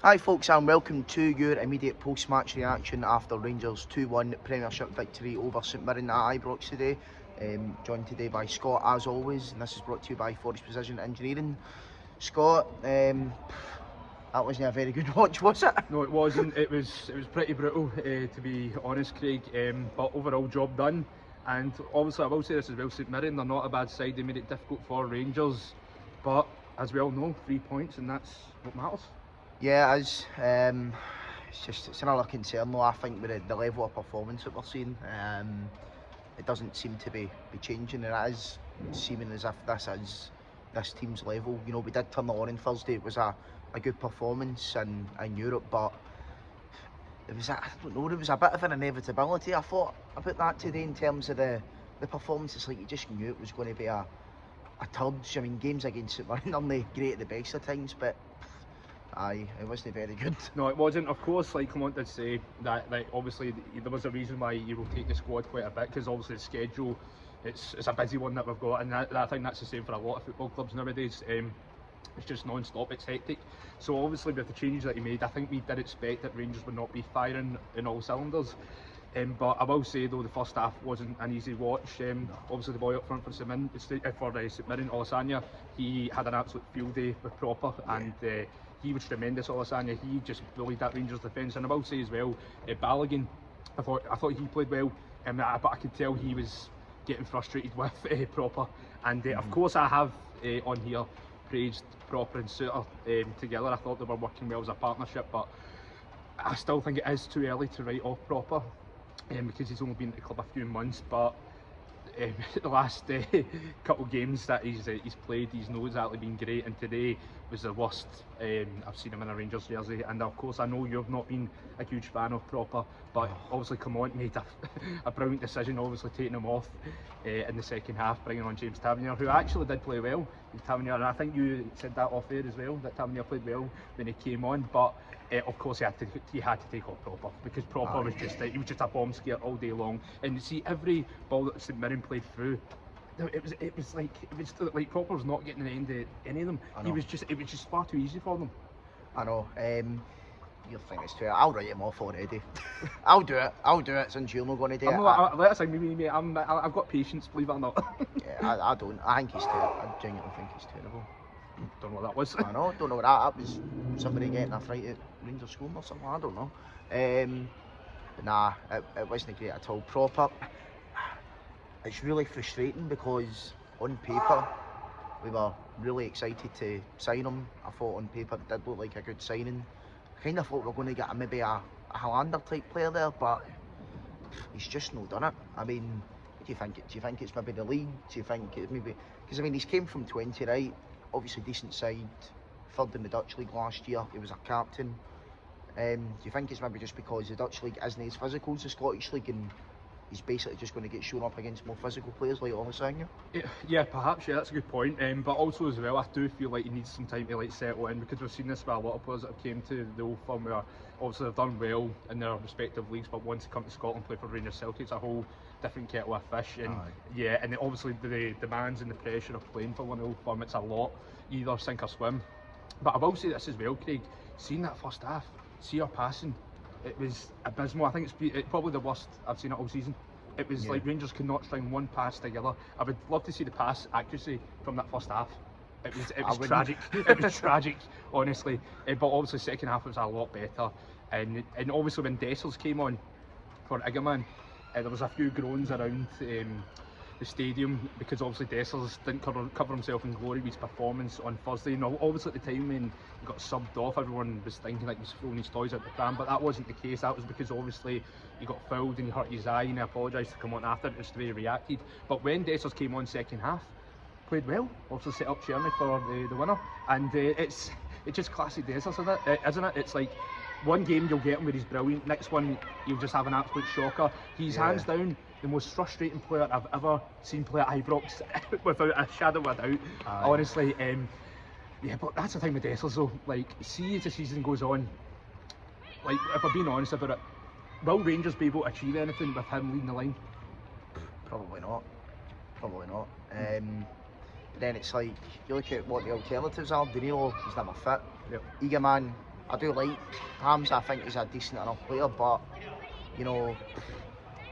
Hi folks, and welcome to your immediate post-match reaction after Rangers 2-1 Premiership victory over St Mirren at Ibrox today. Joined today by Scott as always, and this is brought to you by Forest Precision Engineering. Scott, that wasn't a very good watch, was it? No, it wasn't. It was pretty brutal, to be honest, Craig. But overall, job done. And obviously, I will say this as well: St Mirren, they're not a bad side. They made it difficult for Rangers, but as we all know, 3 points, and that's what matters. Yeah, it is. It's another concern though, I think, with the level of performance that we're seeing. It doesn't seem to be changing, and it is seeming as if this is this team's level. You know, we did turn it on Thursday. It was a good performance in Europe, but it was, I don't know, there was a bit of an inevitability, I thought, about that today in terms of the performance. It's like you just knew it was going to be a turd. I mean, games against St Mirren aren't great at the best of times, but aye, it wasn't very good. No, it wasn't. Of course, like Clement did say, that obviously there was a reason why you rotate the squad quite a bit, because obviously the schedule, it's a busy one that we've got, and I think that's the same for a lot of football clubs nowadays. It's just non-stop, it's hectic. So obviously with the changes that he made, I think we did expect that Rangers would not be firing in all cylinders. But I will say though, the first half wasn't an easy watch. Obviously the boy up front for St Mirren, Olasanya, he had an absolute field day with Proper, and he was tremendous. Olasanya, he just bullied that Rangers defence. And I will say as well, Balogun, I thought he played well, but I could tell he was getting frustrated with Proper. And of course I have on here praised Proper and Suter together. I thought they were working well as a partnership, but I still think it is too early to write off Proper, because he's only been at the club a few months. But the last couple of games that he's played, he's not exactly been great, and today was the worst I've seen him in a Rangers jersey. And of course I know you've not been a huge fan of Proper, but obviously Clement made a brilliant decision, obviously taking him off in the second half, bringing on James Tavernier, who actually did play well. Tavernier, and I think you said that off air as well, that Tavernier played well when he came on, but of course he had to take off Proper, because Proper was just he was just a bomb scare all day long. And see, every ball that St Mirren played through, it was like Proper was not getting the end of any of them. It was just far too easy for them. I know. You think it's too. I'll write him off already. I'll do it since you're not going to do it. Let us say me, I've got patience, believe it or not. Yeah, I don't. I think he's terrible. I genuinely think he's terrible. Don't know what that was. I know. Don't know what that was. Somebody getting a fright at Rangers scoring or something. I don't know. But nah, it wasn't great at all. Proper. It's really frustrating because on paper we were really excited to sign him. I thought on paper it did look like a good signing. I kind of thought we were going to get maybe a Hollander type player there, but he's just not done it. I mean, what do you think? Do you think it's maybe the league? Do you think it's maybe because I mean he's came from 20, right? Obviously decent side, third in the Dutch league last year. He was a captain. Do you think it's maybe just because the Dutch league isn't as physical as the Scottish league, and he's basically just going to get shown up against more physical players like Olasanya? Yeah, perhaps. Yeah, that's a good point. But also as well, I do feel like he needs some time to settle in, because we've seen this with a lot of players that have came to the Old Firm, where obviously they've done well in their respective leagues, but once they come to Scotland, play for Rangers, Celtic, it's a whole different kettle of fish. And yeah, and obviously the demands and the pressure of playing for one Old Firm, it's a lot, either sink or swim. But I will say this as well, Craig, seeing that first half, see our passing, it was abysmal. I think it's probably the worst I've seen it all season. It was like Rangers could not string one pass together. I would love to see the pass accuracy from that first half. It was tragic. It was tragic, honestly. But obviously second half was a lot better. And obviously when Dessers came on for Iggerman, there was a few groans around the stadium, because obviously Dessers didn't cover himself in glory with his performance on Thursday. And obviously at the time when he got subbed off, everyone was thinking like he was throwing his toys out the pram, but that wasn't the case. That was because obviously he got fouled and he hurt his eye, and he apologised to come on after, just the way he reacted. But when Dessers came on second half, played well, also set up Cherny for the winner. And it's just classic Dessers, isn't it? It's like one game you'll get him where he's brilliant, next one you'll just have an absolute shocker. He's hands down the most frustrating player I've ever seen play at Ibrox, without a shadow of a doubt. Honestly, yeah, but that's the thing with Dessers though. Like, see as the season goes on, like if I'm being honest about it, will Rangers be able to achieve anything with him leading the line? Probably not. Probably not. But then it's like, you look at what the alternatives are. Danilo, he's never fit. Egerman, I do like Hamza. I think he's a decent enough player, but you know,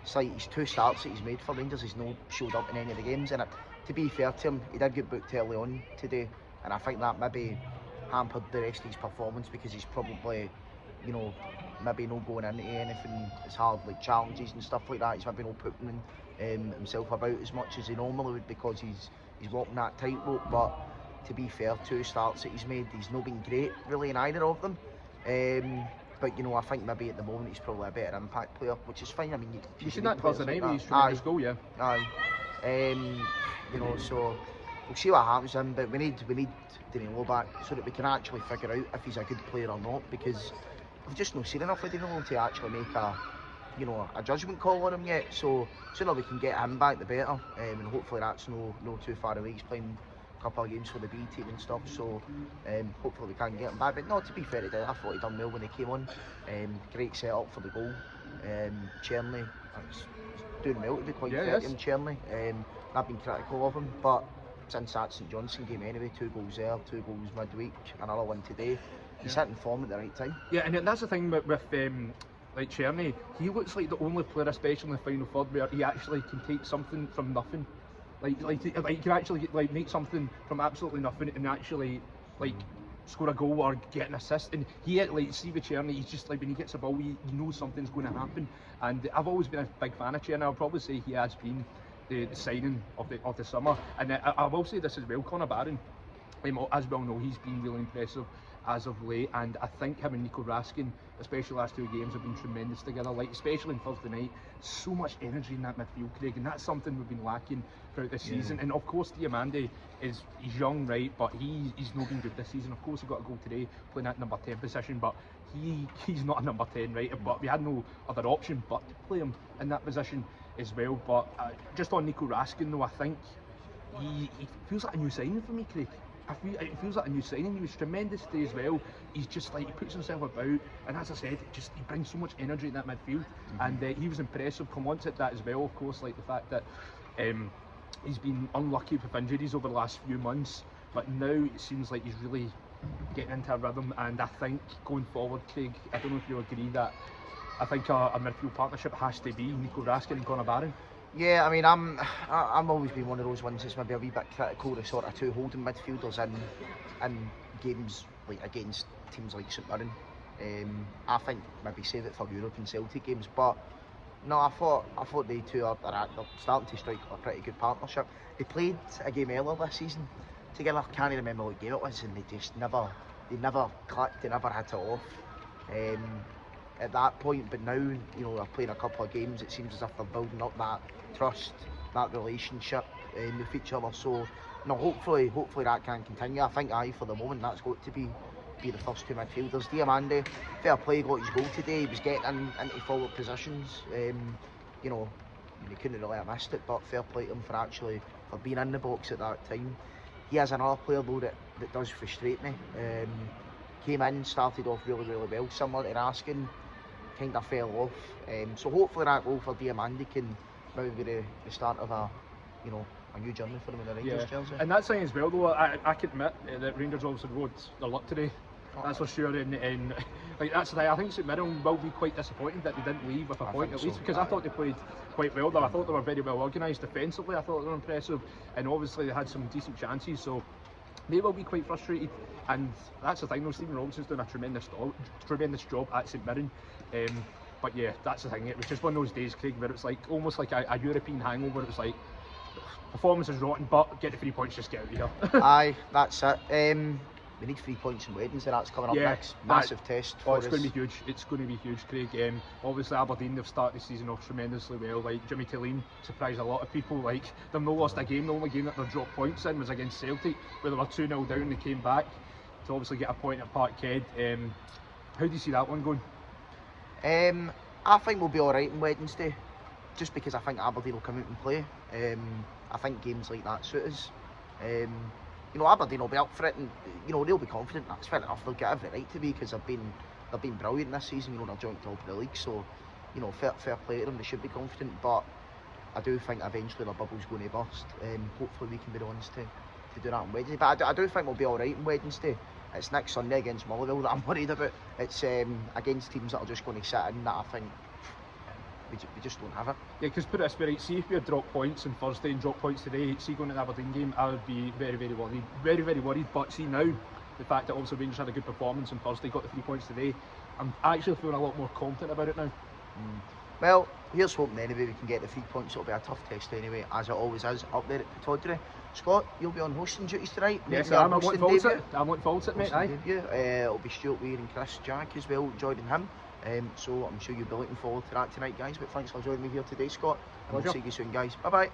it's like his 2 starts that he's made for Rangers, he's not showed up in any of the games. And to be fair to him, he did get booked early on today, and I think that maybe hampered the rest of his performance because he's probably, you know, maybe not going into anything as hard like challenges and stuff like that. He's maybe not putting himself about as much as he normally would because he's walking that tightrope. But to be fair, 2 starts that he's made, he's not been great really in either of them. But you know, I think maybe at the moment he's probably a better impact player, which is fine. I mean, you seen that Thursday night with his tremendous goal, yeah. Aye. You know, so we'll see what happens to him, but we need Danilo back so that we can actually figure out if he's a good player or not, because we've just not seen enough of Danilo to actually make a judgment call on him yet. So sooner we can get him back, the better, and hopefully that's no too far away. He's playing a couple of games for the B team and stuff, so hopefully we can get him back. But no, to be fair, I thought he done well when he came on. Great setup for the goal. Cherney, was doing well to be quite fair to him, Cherney. I've been critical of him, but since that St Johnstone game anyway, 2 goals there, 2 goals midweek, another one today. He's hitting form at the right time. Yeah, and that's the thing with like Cherney, he looks like the only player, especially in the final third, where he actually can take something from nothing. Like he can actually make something from absolutely nothing and actually score a goal or get an assist. And he see with Cherney, he's just like when he gets a ball, he knows something's going to happen. And I've always been a big fan of Cherney. I'll probably say he has been the signing of the summer. And I will say this as well, Conor Barron, as we all know, he's been really impressive as of late, and I think him and Nico Raskin, especially the last 2 games, have been tremendous together. Like especially in Thursday night, so much energy in that midfield, Craig, and that's something we've been lacking throughout this season. And of course, Diamande he's young, right, but he's not been good this season. Of course, he got a goal today playing that number 10 position, but he's not a number 10, right? But we had no other option but to play him in that position as well. But just on Nico Raskin, though, I think he feels like a new signing for me, Craig. It feels like a new signing. He was tremendous today as well. He's just like, he puts himself about, and as I said, he brings so much energy in that midfield. And he was impressive. Come on to that as well, of course, like the fact that he's been unlucky with injuries over the last few months, but now it seems like he's really getting into a rhythm. And I think going forward, Craig, I don't know if you agree that I think a midfield partnership has to be Nico Raskin and Conor Barron. Yeah, I mean, I'm always been one of those ones that's maybe a wee bit critical to sort of 2 holding midfielders in games like against teams like St Mirren. I think maybe save it for Europe and Celtic games, but no, I thought they 2 are they're starting to strike a pretty good partnership. They played a game earlier this season together. Can't remember what game it was, and they never clicked. They never had it off. At that point, but now, you know, they're playing a couple of games, it seems as if they're building up that trust, that relationship with each other. So, no, hopefully that can continue. I think for the moment that's got to be the first 2 midfielders. Diamande, fair play, got his goal today. He was getting into forward positions. You know, he couldn't really have missed it, but fair play to him for being in the box at that time. He has another player though that does frustrate me. Came in, started off really well, similar to Raskin. Kind of fell off, so hopefully that goal for Diamande can maybe be the start of a new journey for him in the Rangers jersey. And that's something as well though, I can admit that Rangers obviously rode their luck today, that's for sure, and like that's the thing. I think St Mirren will be quite disappointed that they didn't leave with a point at least, because I thought they played quite well there. I thought they were very well organised defensively. I thought they were impressive, and obviously they had some decent chances, so they will be quite frustrated. And that's the thing though, Stephen Robinson's doing a tremendous job at St Mirren. But yeah, that's the thing, it was just one of those days, Craig, where it's like almost like a European hangover. It was like, performance is rotten, but get the 3 points, just get out of here. Aye, that's it. We need 3 points in Wednesday, that's coming up next. Massive test for us. It's going to be huge, it's going to be huge, Craig. Obviously Aberdeen, they've started the season off tremendously well. Like Jimmy Tilleen surprised a lot of people. Like, they've not lost a game. The only game that they've dropped points in was against Celtic, where they were 2-0 down. They came back to obviously get a point at Parkhead. How do you see that one going? I think we'll be alright on Wednesday, just because I think Aberdeen will come out and play. I think games like that suit us. You know, Aberdeen will be up for it, and you know, they'll be confident. That's fair enough. They'll get every right to be, because they've been brilliant this season. You know, they're joint top of the league, so you know, fair play to them. They should be confident, but I do think eventually the bubble's going to burst. Hopefully we can be the ones to do that on Wednesday. But I do think we'll be alright on Wednesday. It's next Sunday against Motherwell that I'm worried about. It's against teams that are just going to sit in that I think we just don't have it. Yeah, because put it this way, right, see if we had dropped points on Thursday and dropped points today, see going to the Aberdeen game, I would be very, very worried. Very, very worried. But see now, the fact that also Rangers had a good performance on Thursday, got the 3 points today, I'm actually feeling a lot more confident about it now. Well, here's hoping anyway we can get the 3 points. It'll be a tough test anyway, as it always is up there at Pittodrie. Scott, you'll be on hosting duties tonight. Yes, I'm looking forward to it. I'm looking forward to it, mate. Aye. It'll be Stuart Weir and Chris Jack as well, joining him. So I'm sure you'll be looking forward to that tonight, guys. But thanks for joining me here today, Scott. And we'll see you soon, guys. Bye bye.